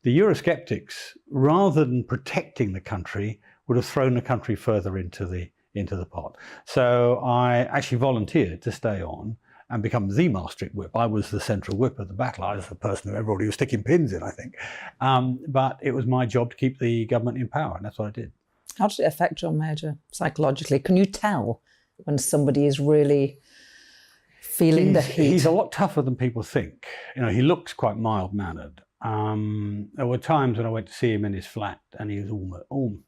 the Eurosceptics, rather than protecting the country, would have thrown the country further into the pot. So I actually volunteered to stay on and become the Maastricht whip. I was the central whip of the battle. I was the person who everybody was sticking pins in, I think. But it was my job to keep the government in power, and that's what I did. How did it affect John Major psychologically? Can you tell when somebody is really feeling the heat? He's a lot tougher than people think. He looks quite mild-mannered. There were times when I went to see him in his flat and he was almost,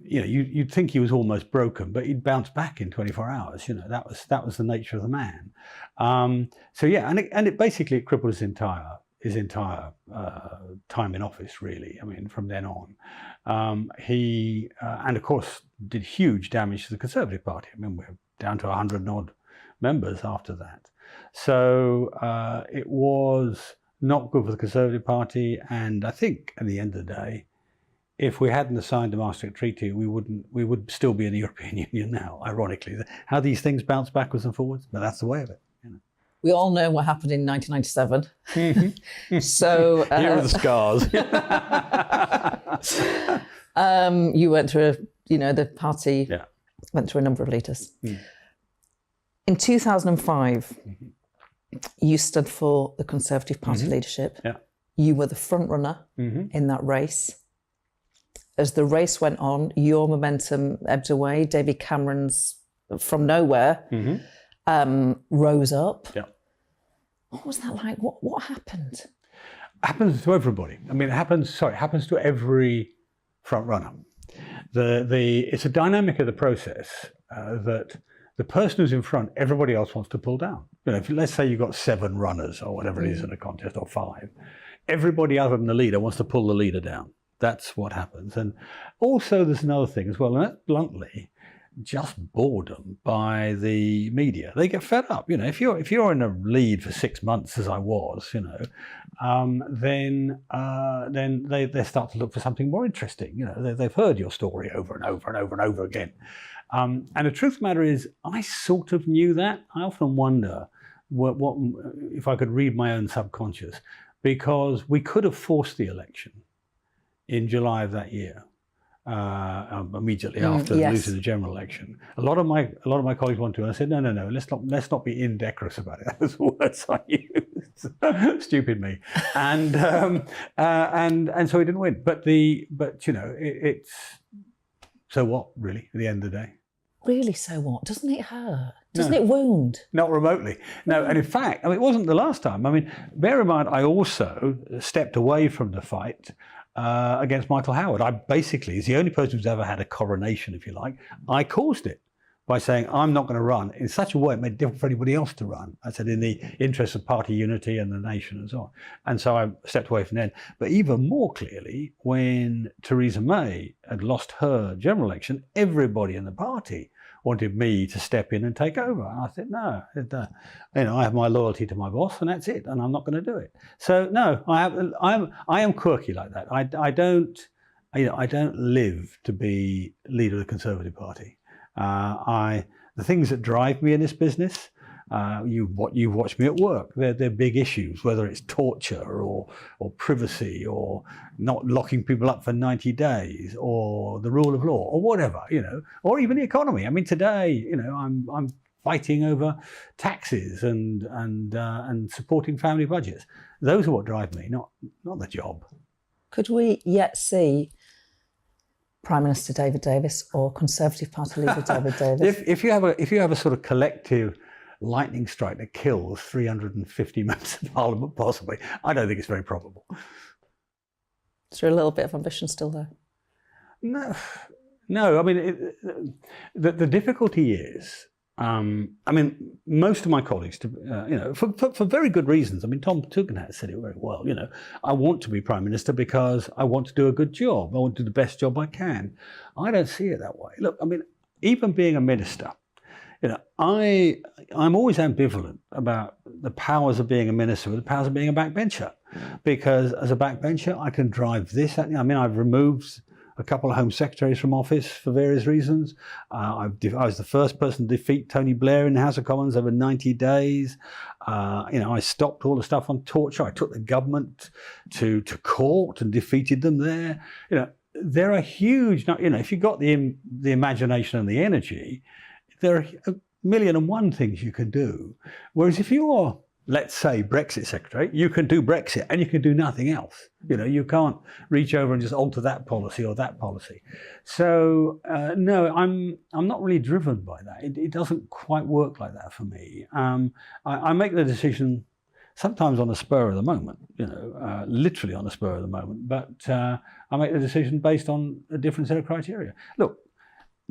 you'd think he was almost broken, but he'd bounce back in 24 hours. That was the nature of the man. So yeah, and it basically crippled his entire time in office, really. I mean, from then on, he and of course did huge damage to the Conservative Party. I mean, we're down to 100 and odd members after that. So it was not good for the Conservative Party, and I think at the end of the day, if we hadn't signed the Maastricht Treaty, we would still be in the European Union now, ironically. How these things bounce backwards and forwards, but that's the way of it. We all know what happened in 1997. So here are the scars. You went through, the party went through a number of leaders. In 2005, you stood for the Conservative Party leadership. You were the front runner in that race. As the race went on, your momentum ebbed away. David Cameron's from nowhere rose up. What was that like? What happened? Happens to everybody. I mean, it happens to every front runner. It's a dynamic of the process that the person who's in front, everybody else wants to pull down. Let's say you've got 7 runners or whatever it is in a contest, or 5. Everybody other than the leader wants to pull the leader down. That's what happens. And also there's another thing as well, and that's bluntly just boredom by the media. They get fed up. If you're in a lead for 6 months, as I was, then they start to look for something more interesting. They've heard your story over and over and over and over again. And the truth of the matter is, I sort of knew that. I often wonder what if I could read my own subconscious, because we could have forced the election in July of that year, immediately after losing the general election. A lot of my colleagues wanted to, and I said, no, let's not be indecorous about it. That was the words I used. Stupid me. And so we didn't win. But it's so what, really, at the end of the day. Really, so what? Doesn't it hurt? Doesn't it wound? Not remotely. No, and in fact, it wasn't the last time. I mean, bear in mind, I also stepped away from the fight against Michael Howard. I basically, is the only person who's ever had a coronation, if you like. I caused it by saying, I'm not going to run in such a way it made it difficult for anybody else to run. I said, in the interest of party unity and the nation and so on. And so I stepped away from then. But even more clearly, when Theresa May had lost her general election, everybody in the party wanted me to step in and take over. And I said, no, I have my loyalty to my boss, and that's it, and I'm not going to do it. So no, I am quirky like that. I don't live to be leader of the Conservative Party. The things that drive me in this business, you watch me at work. They're big issues, whether it's torture or privacy or not locking people up for 90 days or the rule of law or whatever, or even the economy. I mean, today, I'm fighting over taxes and supporting family budgets. Those are what drive me, not the job. Could we yet see Prime Minister David Davis or Conservative Party leader David Davis? If you have a sort of collective lightning strike that kills 350 members of Parliament, possibly, I don't think it's very probable. Is there a little bit of ambition still there? No. I mean, the difficulty is, most of my colleagues, for very good reasons. I mean, Tom Tugendhat said it very well. I want to be Prime Minister because I want to do a good job. I want to do the best job I can. I don't see it that way. Look, I mean, even being a minister, I'm always ambivalent about the powers of being a minister with the powers of being a backbencher. Because as a backbencher, I can drive this. I mean, I've removed a couple of Home Secretaries from office for various reasons. I was the first person to defeat Tony Blair in the House of Commons over 90 days. I stopped all the stuff on torture. I took the government to court and defeated them there. There are huge, if you've got the imagination and the energy, there are 1,000,001 things you can do. Whereas if you're, let's say, Brexit Secretary, you can do Brexit and you can do nothing else. You can't reach over and just alter that policy or that policy. So no, I'm not really driven by that. It doesn't quite work like that for me. I make the decision sometimes on the spur of the moment, literally on the spur of the moment. But I make the decision based on a different set of criteria. Look,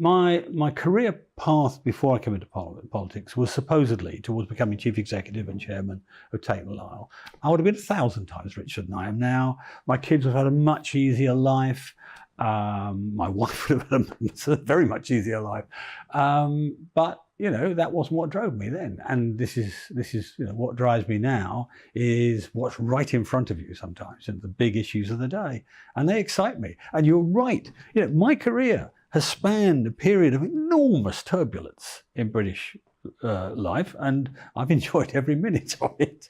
my career path before I came into politics was supposedly towards becoming chief executive and chairman of Tate & Lyle. I would have been 1,000 times richer than I am now. My kids would have had a much easier life. My wife would have had a very much easier life. But that wasn't what drove me then. And this is what drives me now is what's right in front of you sometimes, the big issues of the day. And they excite me. And you're right. My career has spanned a period of enormous turbulence in British life, and I've enjoyed every minute of it.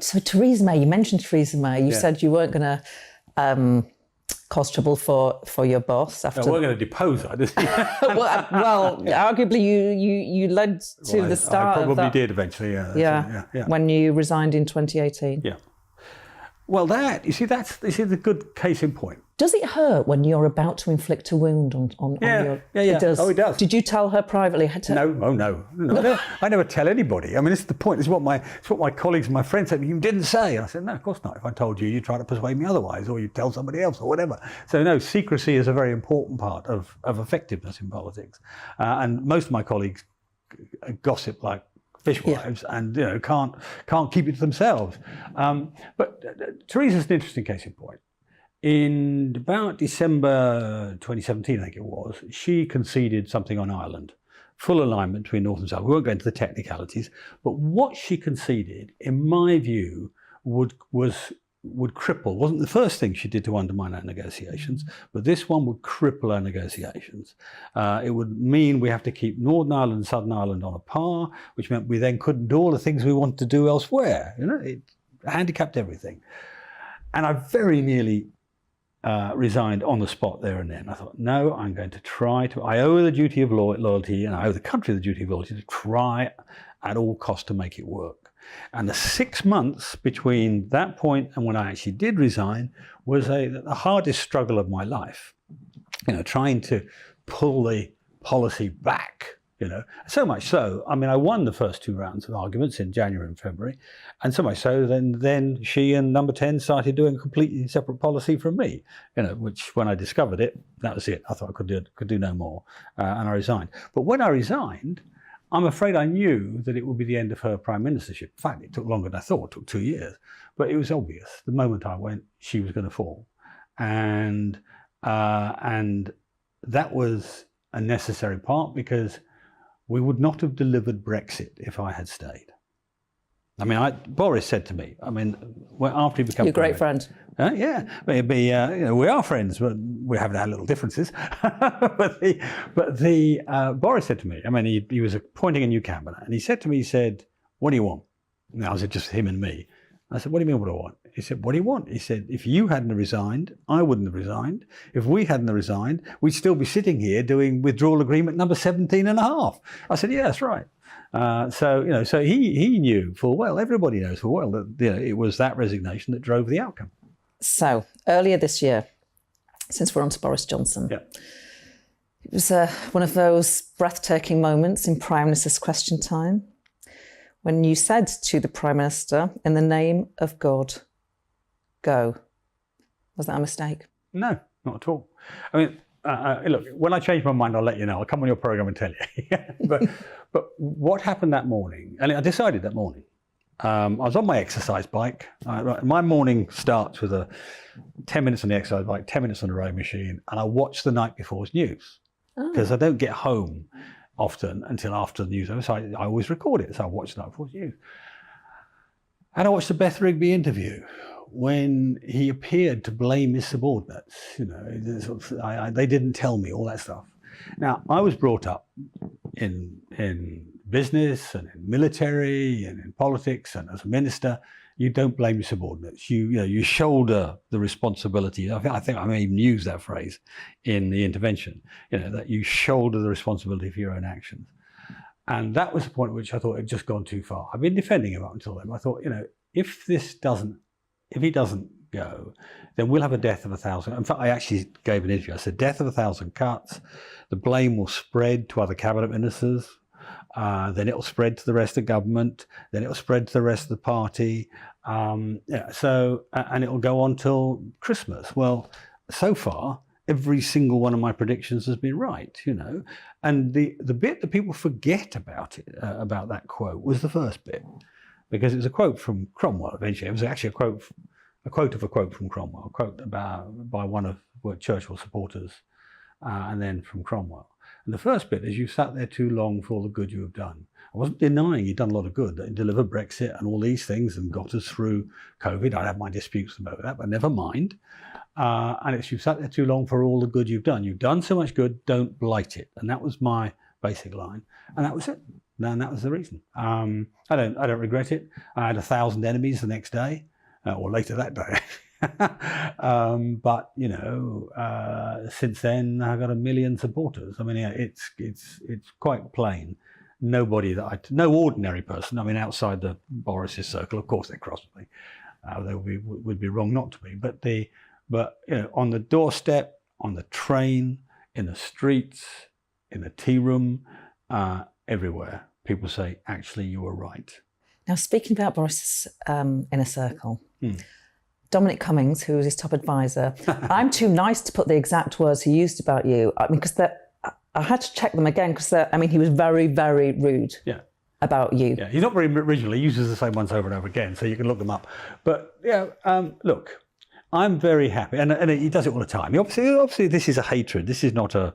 So Theresa May, you mentioned Theresa May. You said you weren't going to cause trouble for your boss after. No, we're going to depose her, didn't you? well, arguably you led to the start. I probably of that. did eventually. Yeah. When you resigned in 2018. Yeah. Well, you see the good case in point. Does it hurt when you're about to inflict a wound on your... Yeah. It does. Oh, it does. Did you tell her privately? No. I never tell anybody. I mean, this is the point. It's what my colleagues and my friends said. You didn't say. And I said, no, of course not. If I told you, you'd try to persuade me otherwise, or you'd tell somebody else, or whatever. So no, secrecy is a very important part of effectiveness in politics. And most of my colleagues gossip like fishwives and can't keep it to themselves. But Theresa's an interesting case in point. In about December 2017, I think it was, she conceded something on Ireland, full alignment between North and South. We won't go into the technicalities, but what she conceded, in my view, would cripple. Wasn't the first thing she did to undermine our negotiations, but this one would cripple our negotiations. It would mean we have to keep Northern Ireland and Southern Ireland on a par, which meant we then couldn't do all the things we wanted to do elsewhere. It handicapped everything. And I very nearly resigned on the spot there and then. I thought, no, I'm going to try to, I owe the duty of loyalty, and I owe the country the duty of loyalty to try at all costs to make it work. And the 6 months between that point and when I actually did resign was the hardest struggle of my life. Trying to pull the policy back. So much so, I mean, I won the first 2 rounds of arguments in January and February, and so much so then she and Number 10 started doing a completely separate policy from me, which when I discovered it, that was it. I thought I could do no more, and I resigned. But when I resigned, I'm afraid I knew that it would be the end of her prime ministership. In fact, it took longer than I thought. It took 2 years, but it was obvious. The moment I went, she was going to fall, and that was a necessary part because we would not have delivered Brexit if I had stayed. I mean, Boris said to me, I mean, after he became You're a great friend. Yeah, it'd be, we are friends, but we have had little differences. but Boris said to me, I mean, he was appointing a new cabinet, and he said to me, he said, what do you want? Now, was it just him and me? I said, what do you mean, what do I want? He said, what do you want? He said, if you hadn't resigned, I wouldn't have resigned. If we hadn't resigned, we'd still be sitting here doing withdrawal agreement number 17 and a half. I said, yeah, that's right. So he knew full well, everybody knows full well that it was that resignation that drove the outcome. So, earlier this year, since we're on to Boris Johnson, it was one of those breathtaking moments in Prime Minister's Question Time when you said to the Prime Minister, in the name of God, go. Was that a mistake? No, not at all. I mean, look, when I change my mind, I'll let you know. I'll come on your programme and tell you. But what happened that morning, and I decided that morning, I was on my exercise bike. My morning starts with 10 minutes on the exercise bike, 10 minutes on the rowing machine, and I watch the night before's news because I don't get home often until after the news. So I always record it. So I watch the night before's news. And I watched the Beth Rigby interview when he appeared to blame his subordinates. They didn't tell me all that stuff. Now, I was brought up in business and in military and in politics, and as a minister, you don't blame your subordinates. You shoulder the responsibility. I think I may even use that phrase in the intervention. That you shoulder the responsibility for your own actions. And that was the point at which I thought it had just gone too far. I've been defending him up until then. I thought, if he doesn't go, then we'll have a death of 1,000. In fact, I actually gave an interview. I said, death of 1,000 cuts. The blame will spread to other cabinet ministers. Then it'll spread to the rest of government. Then it'll spread to the rest of the party. And it'll go on till Christmas. Well, so far, every single one of my predictions has been right, And the bit that people forget about it, about that quote, was the first bit, because it was a quote from Cromwell. Eventually, it was actually a quote from Cromwell, a quote by one of Churchill's supporters, and then from Cromwell. And the first bit is, you sat there too long for all the good you have done. I wasn't denying he'd done a lot of good, that he delivered Brexit and all these things and got us through COVID. I'd have my disputes about that, but never mind. And it's, you sat there too long for all the good you've done. You've done so much good, don't blight it. And that was my basic line. And that was it. And that was the reason. I don't regret it. I had 1,000 enemies the next day, or later that day. But since then I've got 1 million supporters. I mean, it's quite plain. Nobody no ordinary person. I mean, outside the Boris's circle, of course they cross me. They would be wrong not to be. But on the doorstep, on the train, in the streets, in the tea room, everywhere, people say, actually, you were right. Now, speaking about Boris's inner circle, Dominic Cummings, who was his top advisor, I'm too nice to put the exact words he used about you. I mean, because I had to check them again, because he was very, very rude about you. Yeah, he's not very original. He uses the same ones over and over again, so you can look them up. But look, I'm very happy, and he does it all the time. Obviously, this is a hatred. This is not a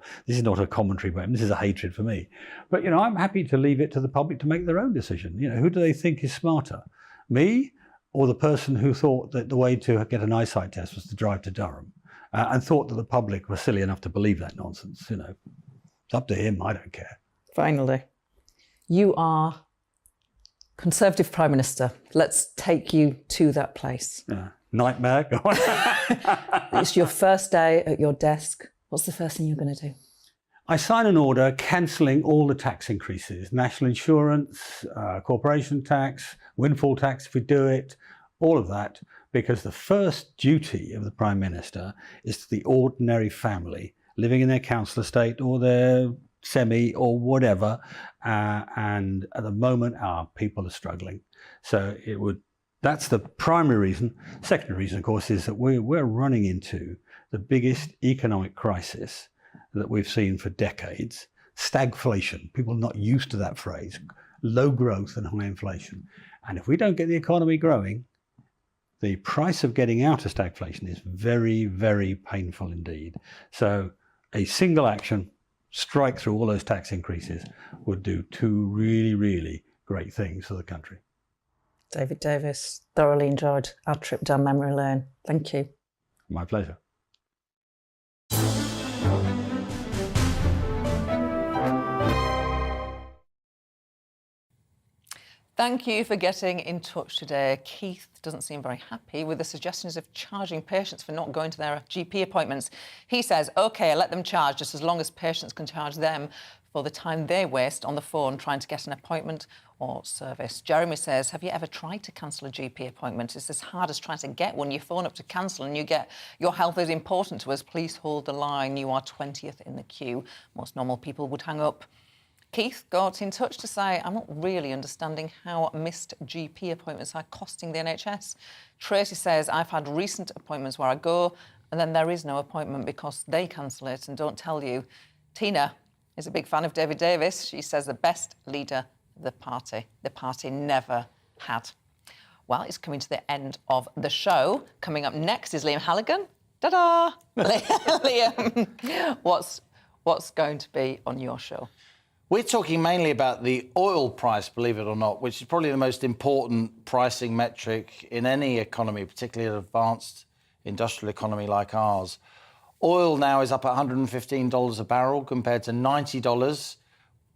commentary about him. This is a hatred for me. But I'm happy to leave it to the public to make their own decision. Who do they think is smarter, me or the person who thought that the way to get an eyesight test was to drive to Durham, and thought that the public were silly enough to believe that nonsense? It's up to him. I don't care. Finally, you are Conservative Prime Minister. Let's take you to that place. Nightmare. It's your first day at your desk. What's the first thing you're going to do? I sign an order cancelling all the tax increases, national insurance, corporation tax, windfall tax if we do it, all of that, because the first duty of the Prime Minister is to the ordinary family living in their council estate or their semi or whatever, and at the moment our people are struggling. So that's the primary reason. Secondary reason, of course, is that we're running into the biggest economic crisis that we've seen for decades. Stagflation. People are not used to that phrase. Low growth and high inflation. And if we don't get the economy growing, the price of getting out of stagflation is very, very painful indeed. So a single action, strike through all those tax increases would do two really, really great things for the country. David Davis, thoroughly enjoyed our trip down memory lane. Thank you. My pleasure. Thank you for getting in touch today. Keith doesn't seem very happy with the suggestions of charging patients for not going to their GP appointments. He says, OK, let them charge just as long as patients can charge them for the time they waste on the phone trying to get an appointment or service. Jeremy says, have you ever tried to cancel a GP appointment? It's as hard as trying to get one. You phone up to cancel and you get, your health is important to us. Please hold the line. You are 20th in the queue. Most normal people would hang up. Keith got in touch to say, I'm not really understanding how missed GP appointments are costing the NHS. Tracy says, I've had recent appointments where I go and then there is no appointment because they cancel it and don't tell you. Tina is a big fan of David Davis. She says the best leader the party never had. Well, it's coming to the end of the show. Coming up next is Liam Halligan. Ta-da! Liam, what's going to be on your show? We're talking mainly about the oil price, believe it or not, which is probably the most important pricing metric in any economy, particularly an advanced industrial economy like ours. Oil now is up at $115 a barrel compared to $90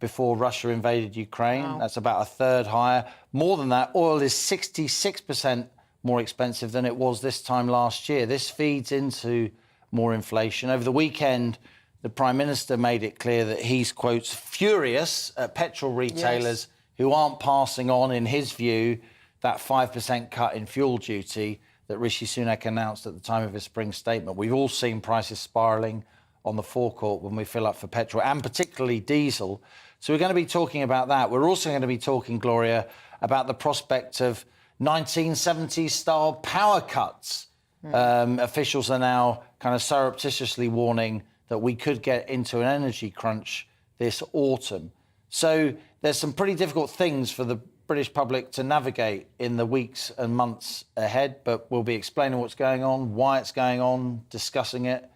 before Russia invaded Ukraine. Wow. That's about a third higher. More than that, oil is 66% more expensive than it was this time last year. This feeds into more inflation. Over the weekend, the Prime Minister made it clear that he's, quotes, furious at petrol retailers who aren't passing on, in his view, that 5% cut in fuel duty that Rishi Sunak announced at the time of his spring statement. We've all seen prices spiralling on the forecourt when we fill up for petrol, and particularly diesel. So we're going to be talking about that. We're also going to be talking, Gloria, about the prospect of 1970s-style power cuts. Officials are now kind of surreptitiously warning that we could get into an energy crunch this autumn. So there's some pretty difficult things for the British public to navigate in the weeks and months ahead, but we'll be explaining what's going on, why it's going on, discussing it,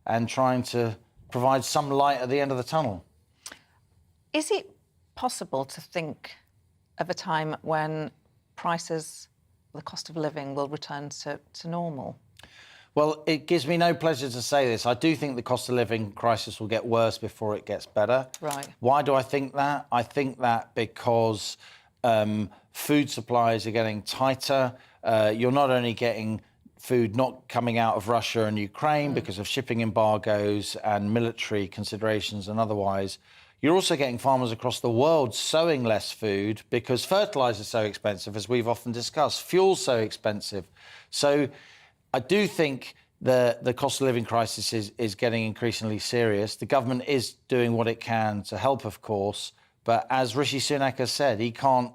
and trying to provide some light at the end of the tunnel. Is it possible to think of a time when prices, the cost of living, will return to normal? Well, it gives me no pleasure to say this. I do think the cost of living crisis will get worse before it gets better. Right. Why do I think that? I think that because food supplies are getting tighter. You're not only getting food not coming out of Russia and Ukraine because of shipping embargoes and military considerations and otherwise. You're also getting farmers across the world sowing less food because fertilizer is so expensive, as we've often discussed. Fuel's so expensive. So I do think the cost of living crisis is getting increasingly serious. The government is doing what it can to help, of course, but as Rishi Sunak has said, he can't,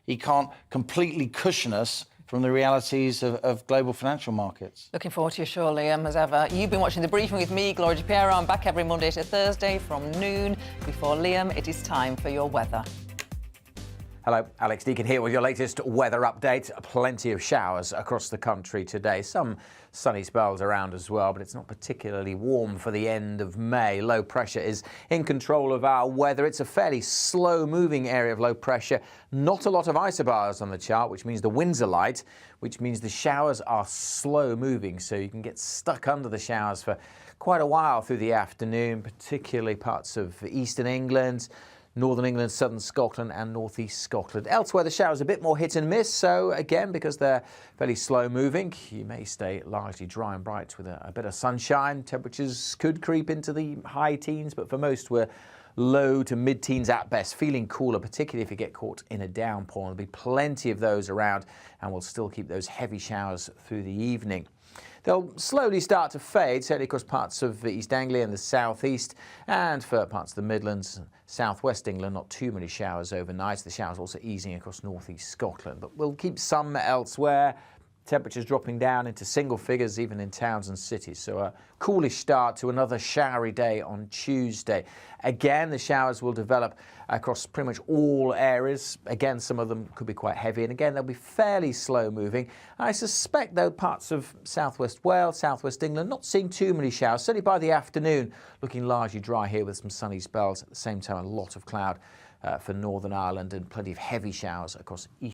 he can't completely cushion us from the realities of global financial markets. Looking forward to your show, Liam, as ever. You've been watching The Briefing with me, Gloria De Piero. I'm back every Monday to Thursday from noon. Before Liam, it is time for your weather. Hello, Alex Deakin here with your latest weather update. Plenty of showers across the country today. Some sunny spells around as well, but it's not particularly warm for the end of May. Low pressure is in control of our weather. It's a fairly slow-moving area of low pressure. Not a lot of isobars on the chart, which means the winds are light, which means the showers are slow-moving, so you can get stuck under the showers for quite a while through the afternoon, particularly parts of eastern England, Northern England, southern Scotland and northeast Scotland. Elsewhere, the showers are a bit more hit and miss, so again, because they're fairly slow moving, you may stay largely dry and bright with a bit of sunshine. Temperatures could creep into the high teens, but for most we're low to mid-teens at best, feeling cooler, particularly if you get caught in a downpour. There'll be plenty of those around, and we'll still keep those heavy showers through the evening. They'll slowly start to fade, certainly across parts of East Anglia and the southeast, and for parts of the Midlands, southwest England, not too many showers overnight. The showers also easing across northeast Scotland, but we'll keep some elsewhere. Temperatures dropping down into single figures even in towns and cities. So a coolish start to another showery day on Tuesday. Again, the showers will develop across pretty much all areas. Again, some of them could be quite heavy, and again, they'll be fairly slow moving. I suspect, though, parts of southwest Wales, southwest England, not seeing too many showers. Certainly by the afternoon, looking largely dry here with some sunny spells. At the same time, a lot of cloud for Northern Ireland and plenty of heavy showers across east.